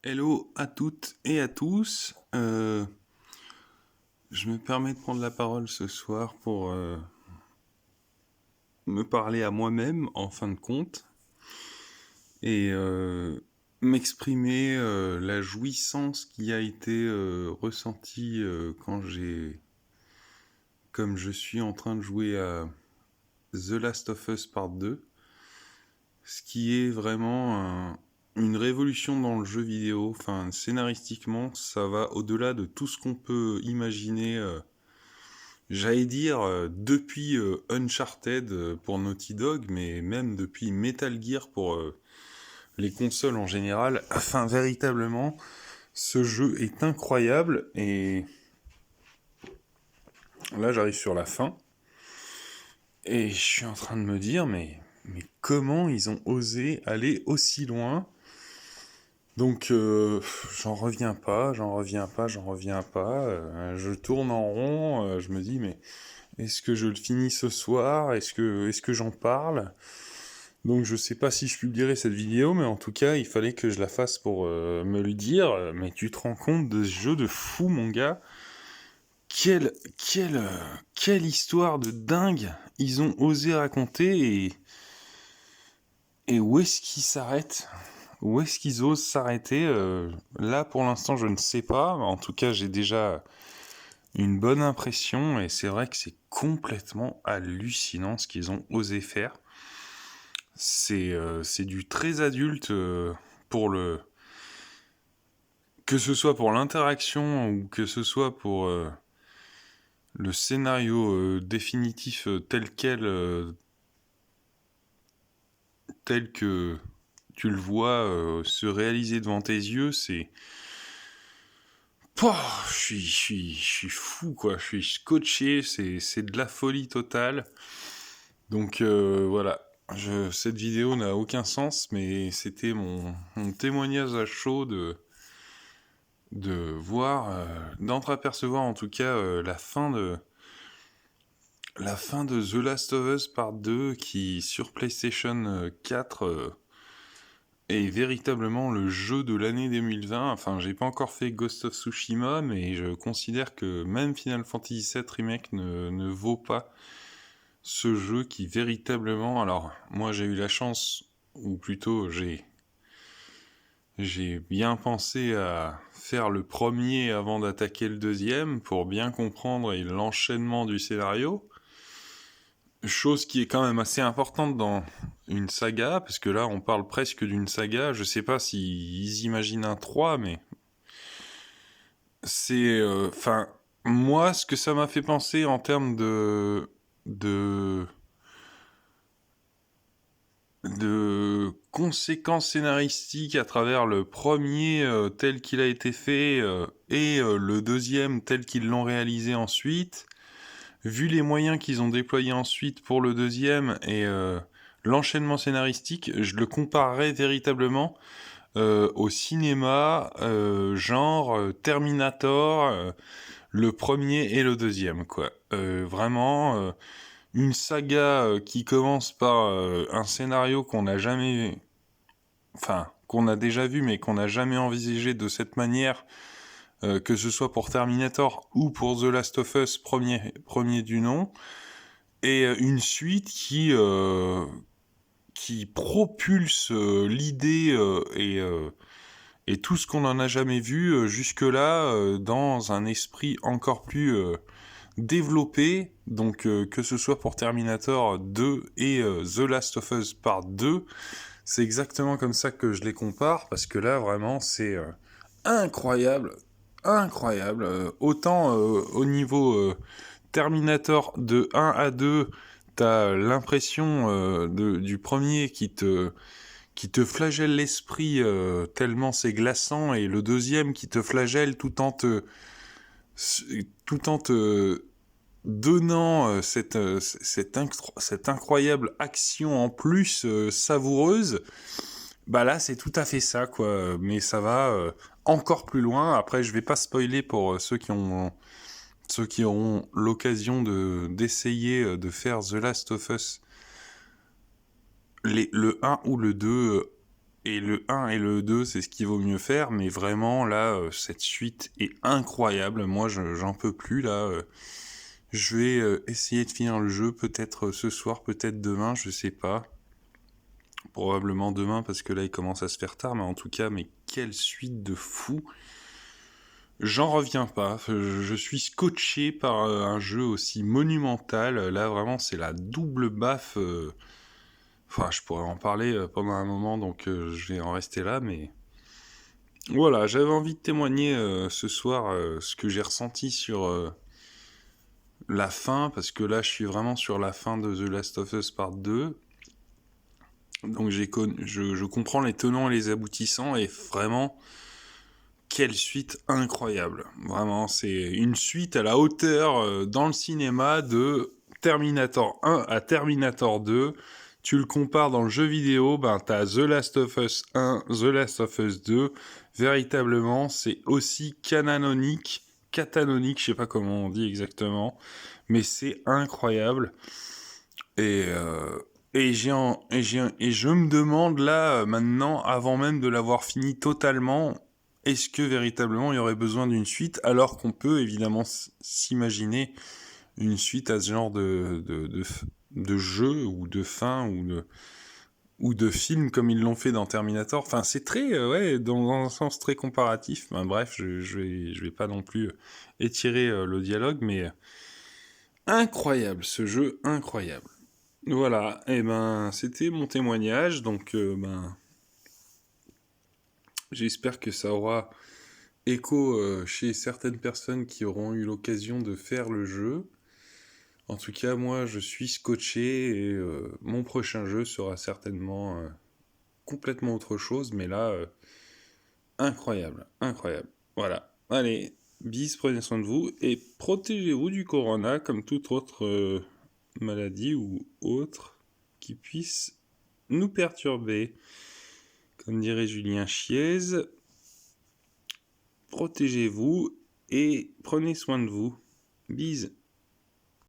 Hello à toutes et à tous. Je me permets de prendre la parole ce soir pour me parler à moi-même en fin de compte et m'exprimer la jouissance qui a été ressentie quand comme je suis en train de jouer à The Last of Us Part 2, ce qui est vraiment une révolution dans le jeu vidéo. Enfin, scénaristiquement, ça va au-delà de tout ce qu'on peut imaginer. J'allais dire depuis Uncharted pour Naughty Dog, mais même depuis Metal Gear pour les consoles en général. Enfin, véritablement, ce jeu est incroyable. Et là, j'arrive sur la fin. Et je suis en train de me dire, mais comment ils ont osé aller aussi loin? Donc, j'en reviens pas, j'en reviens pas, j'en reviens pas. Je tourne en rond, je me dis, mais est-ce que je le finis ce soir? Est-ce que j'en parle? Donc je sais pas si je publierai cette vidéo, mais en tout cas, il fallait que je la fasse pour me le dire. Mais tu te rends compte de ce jeu de fou, mon gars? Quelle, quelle, euh, quelle histoire de dingue ils ont osé raconter et où est-ce qu'ils s'arrêtent? Où est-ce qu'ils osent s'arrêter? Là, pour l'instant, je ne sais pas. En tout cas, j'ai déjà une bonne impression et c'est vrai que c'est complètement hallucinant ce qu'ils ont osé faire. C'est du très adulte pour le que ce soit pour l'interaction ou que ce soit pour le scénario définitif tel que tu le vois se réaliser devant tes yeux, c'est Pouah, je suis fou quoi, je suis scotché, c'est de la folie totale. Donc voilà, cette vidéo n'a aucun sens, mais c'était mon témoignage à chaud de voir, d'entreapercevoir en tout cas la fin de The Last of Us Part 2 qui sur PlayStation 4 est véritablement le jeu de l'année 2020. Enfin, j'ai pas encore fait Ghost of Tsushima, mais je considère que même Final Fantasy VII Remake ne vaut pas ce jeu qui véritablement... Alors, moi j'ai eu la chance, ou plutôt j'ai bien pensé à faire le premier avant d'attaquer le deuxième pour bien comprendre l'enchaînement du scénario. Chose qui est quand même assez importante dans une saga, parce que là on parle presque d'une saga. Je sais pas s'ils imaginent un 3, mais c'est. Enfin, moi, ce que ça m'a fait penser en termes de, de conséquences scénaristiques à travers le premier tel qu'il a été fait et le deuxième tel qu'ils l'ont réalisé ensuite, vu les moyens qu'ils ont déployés ensuite pour le deuxième et l'enchaînement scénaristique, je le comparerais véritablement au cinéma, genre Terminator, le premier et le deuxième, quoi. Vraiment, une saga qui commence par un scénario qu'on n'a jamais... Enfin, qu'on a déjà vu, mais qu'on n'a jamais envisagé de cette manière, que ce soit pour Terminator ou pour The Last of Us, premier du nom, et une suite qui propulse l'idée et tout ce qu'on n'en a jamais vu jusque-là dans un esprit encore plus développé. Donc que ce soit pour Terminator 2 et The Last of Us Part 2, c'est exactement comme ça que je les compare, parce que là vraiment c'est incroyable, incroyable. Autant au niveau Terminator de 1 à 2, t'as l'impression du premier qui te flagelle l'esprit tellement c'est glaçant, et le deuxième qui te flagelle tout en te donnant cette incroyable action en plus savoureuse. Bah là c'est tout à fait ça quoi, mais ça va encore plus loin. Après je vais pas spoiler pour ceux qui auront l'occasion d'essayer de faire The Last of Us le 1 ou le 2, Et le 1 et le 2, c'est ce qu'il vaut mieux faire, mais vraiment, là, cette suite est incroyable. Moi, j'en peux plus, là. Je vais essayer de finir le jeu, peut-être ce soir, peut-être demain, je sais pas. Probablement demain, parce que là, il commence à se faire tard, mais en tout cas, mais quelle suite de fou! J'en reviens pas. Je suis scotché par un jeu aussi monumental. Là, vraiment, c'est la double baffe. Enfin, je pourrais en parler pendant un moment, donc je vais en rester là, mais voilà, j'avais envie de témoigner ce soir ce que j'ai ressenti sur la fin, parce que là, je suis vraiment sur la fin de The Last of Us Part 2. Donc je comprends les tenants et les aboutissants, et vraiment, quelle suite incroyable. Vraiment, c'est une suite à la hauteur dans le cinéma de Terminator 1 à Terminator 2. Tu le compares dans le jeu vidéo, ben t'as The Last of Us 1, The Last of Us 2. Véritablement, c'est aussi catanonique, je sais pas comment on dit exactement, mais c'est incroyable. Et je me demande là, maintenant, avant même de l'avoir fini totalement, est-ce que véritablement il y aurait besoin d'une suite, alors qu'on peut évidemment s'imaginer une suite à ce genre de jeu, ou de fin, ou de film, comme ils l'ont fait dans Terminator. Enfin, c'est très, ouais, dans un sens très comparatif. Ben, bref, je vais pas non plus étirer le dialogue, mais incroyable, ce jeu, incroyable. Voilà, et ben c'était mon témoignage, donc ben j'espère que ça aura écho chez certaines personnes qui auront eu l'occasion de faire le jeu. En tout cas, moi je suis scotché, et mon prochain jeu sera certainement complètement autre chose, mais là, incroyable, incroyable. Voilà, allez, bis, prenez soin de vous, et protégez-vous du corona comme toute autre maladie ou autre qui puisse nous perturber. Comme dirait Julien Chiez, protégez-vous et prenez soin de vous. Bise.